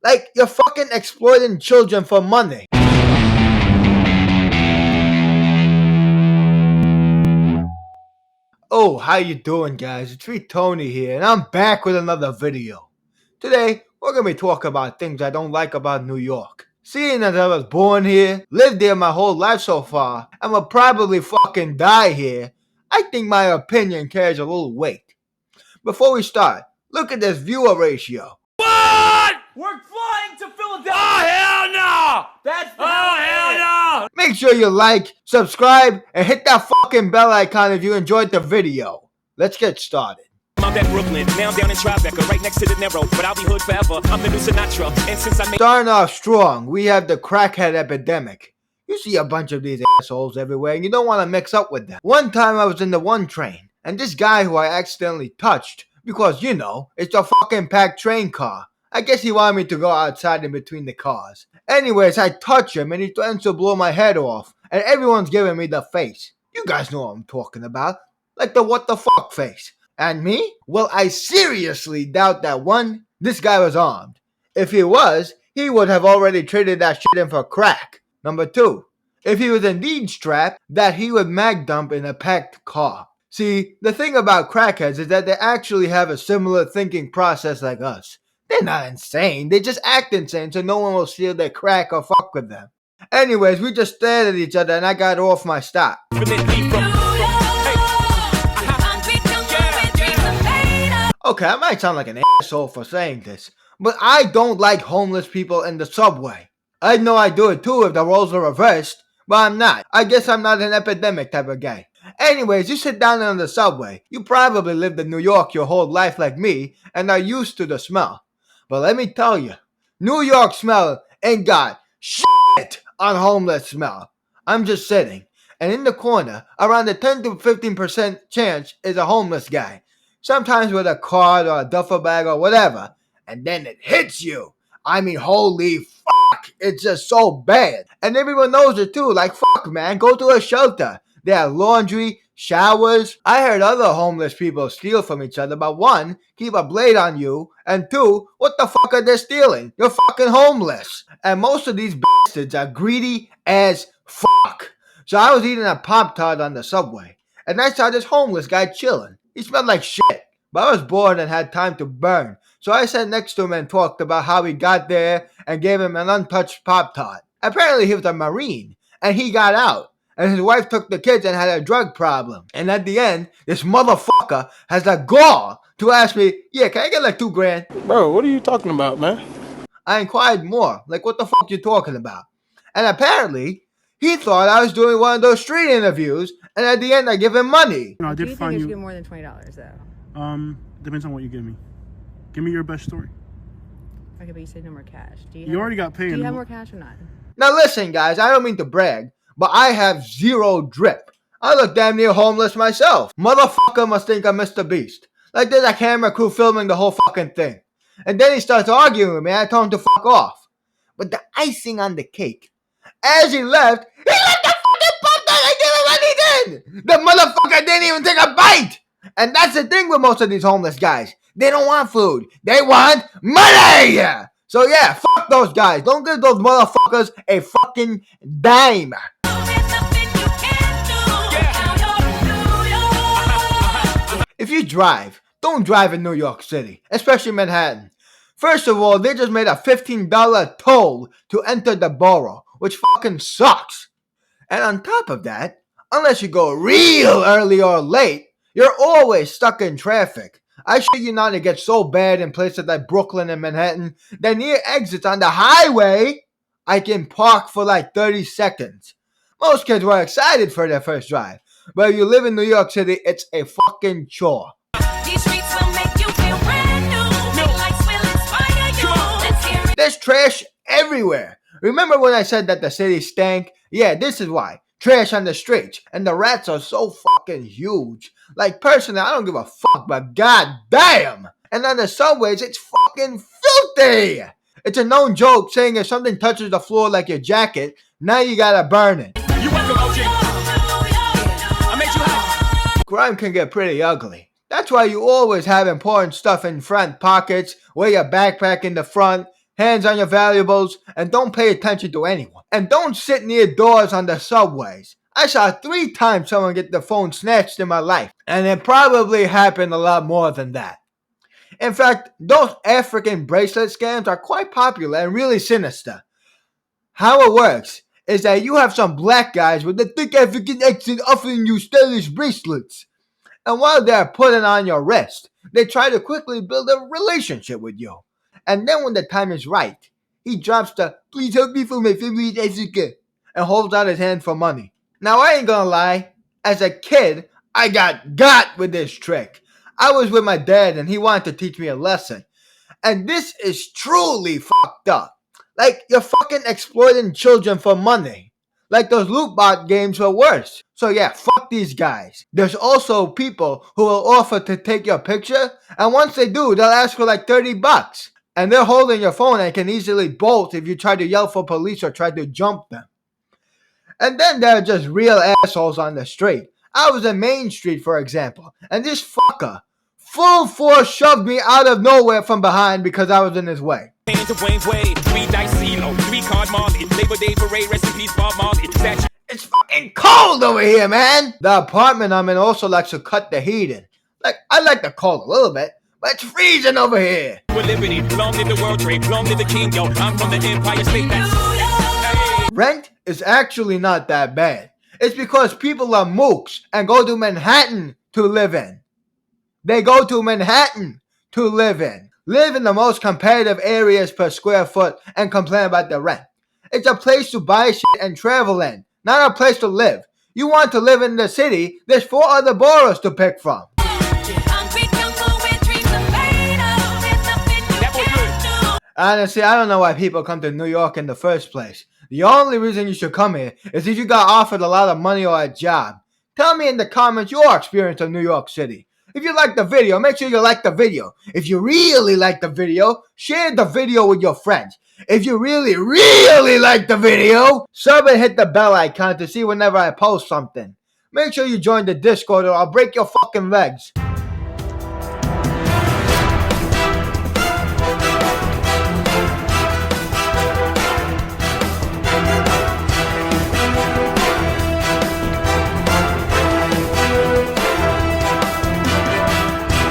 Like, you're fucking exploiting children for money. Oh, how you doing, guys? It's me, Tony here, and I'm back with another video. Today, we're gonna be talking about things I don't like about New York. Seeing as I was born here, lived here my whole life so far, and will probably fucking die here, I think my opinion carries a little weight. Before we start, look at this viewer ratio. What? We're flying to Philadelphia! Oh, hell no! That's the hell no! Make sure you like, subscribe, and hit that fucking bell icon if you enjoyed the video. Let's get started. I'm out at Brooklyn, now I'm down in Tribeca, right next to the Narrow, but I'll be hood forever. I'm the new Sinatra, and since I made Starting off strong, we have the crackhead epidemic. You see a bunch of these assholes everywhere, and you don't want to mix up with them. One time I was in the one train, and this guy who I accidentally touched, because, you know, it's a fucking packed train car. I guess he wanted me to go outside in between the cars. Anyways, I touch him, and he threatens to blow my head off, and everyone's giving me the face. You guys know what I'm talking about. Like the what the fuck face. And me? Well, I seriously doubt that one, this guy was armed. If he was, he would have already traded that shit in for crack. Number two, if he was indeed strapped, that he would mag dump in a packed car. See, the thing about crackheads is that they actually have a similar thinking process like us. They're not insane, they just act insane so no one will steal their crack or fuck with them. Anyways, we just stared at each other and I got off my stop. Okay, I might sound like an asshole for saying this, but I don't like homeless people in the subway. I know I do it too if the roles are reversed, but I'm not. I guess I'm not an epidemic type of guy. Anyways, you sit down on the subway. You probably lived in New York your whole life like me and are used to the smell. But let me tell you, New York smell ain't got shit on homeless smell. I'm just sitting, and in the corner, around the 10 to 15% chance is a homeless guy. Sometimes with a card or a duffel bag or whatever, and then it hits you. I mean, holy fuck, it's just so bad. And everyone knows it too, like fuck man, go to a shelter. They have laundry, showers. I heard other homeless people steal from each other, but one, keep a blade on you, and two, what the fuck are they stealing? You're fucking homeless. And most of these bastards are greedy as fuck. So I was eating a Pop-Tart on the subway, and I saw this homeless guy chilling. He smelled like shit, but I was bored and had time to burn. So I sat next to him and talked about how he got there and gave him an untouched Pop-Tart. Apparently he was a Marine, and he got out. And his wife took the kids and had a drug problem. And at the end, this motherfucker has the gall to ask me, yeah, can I get like $2,000? Bro, what are you talking about, man? I inquired more, like what the fuck you talking about? And apparently, he thought I was doing one of those street interviews, and at the end I give him money. No, I Do did you think find I should you. get more than $20 though? Depends on what you give me. Give me your best story. Okay, but you said no more cash. You already got paid. Do you have more cash or not? Now listen, guys, I don't mean to brag, but I have zero drip. I look damn near homeless myself. Motherfucker must think I'm Mr. Beast. Like there's a camera crew filming the whole fucking thing. And then he starts arguing with me, I told him to fuck off. But the icing on the cake, as he left the fucking pop that I gave him what he did! The motherfucker didn't even take a bite! And that's the thing with most of these homeless guys. They don't want food. They want money! So yeah, fuck those guys. Don't give those motherfuckers a fucking dime. If you drive, don't drive in New York City, especially Manhattan. First of all, they just made a $15 toll to enter the borough, which fucking sucks. And on top of that, unless you go real early or late, you're always stuck in traffic. I shit you not, it gets so bad in places like Brooklyn and Manhattan that near exits on the highway, I can park for like 30 seconds. Most kids were excited for their first drive, but if you live in New York City, it's a fucking chore. These streets will make you feel brand new. Lights will inspire you. Let's hear it. There's trash everywhere. Remember when I said that the city stank? Yeah, this is why. Trash on the streets, and the rats are so fucking huge. Like personally, I don't give a fuck, but goddamn! And on the subways, it's fucking filthy! It's a known joke saying if something touches the floor like your jacket, now you gotta burn it. You welcome, OG. I made you happy. Crime can get pretty ugly. That's why you always have important stuff in front pockets, wear your backpack in the front, hands on your valuables, and don't pay attention to anyone. And don't sit near doors on the subways. I saw 3 times someone get their phone snatched in my life, and it probably happened a lot more than that. In fact, those African bracelet scams are quite popular and really sinister. How it works is that you have some black guys with a thick African accent offering you stylish bracelets. And while they're putting on your wrist, they try to quickly build a relationship with you. And then when the time is right, he drops the "please help me for my family in Africa" and holds out his hand for money. Now I ain't gonna lie, as a kid, I got with this trick. I was with my dad and he wanted to teach me a lesson. And this is truly fucked up. Like, you're fucking exploiting children for money. Like those loot bot games were worse. So yeah, fuck these guys. There's also people who will offer to take your picture, and once they do, they'll ask for like $30. And they're holding your phone and can easily bolt if you try to yell for police or try to jump them. And then there are just real assholes on the street. I was in Main Street, for example, and this fucker full force shoved me out of nowhere from behind because I was in his way. It's fucking cold over here, man! The apartment I'm in also likes to cut the heat in. Like, I like the cold a little bit, but it's freezing over here. Rent is actually not that bad. It's because people are mooks and go to Manhattan to live in. They go to Manhattan to live in. Live in the most competitive areas per square foot and complain about the rent. It's a place to buy shit and travel in, not a place to live. You want to live in the city, there's 4 other boroughs to pick from. Honestly, I don't know why people come to New York in the first place. The only reason you should come here is if you got offered a lot of money or a job. Tell me in the comments your experience of New York City. If you like the video, make sure you like the video. If you really like the video, share the video with your friends. If you really, really like the video, sub and hit the bell icon to see whenever I post something. Make sure you join the Discord or I'll break your fucking legs.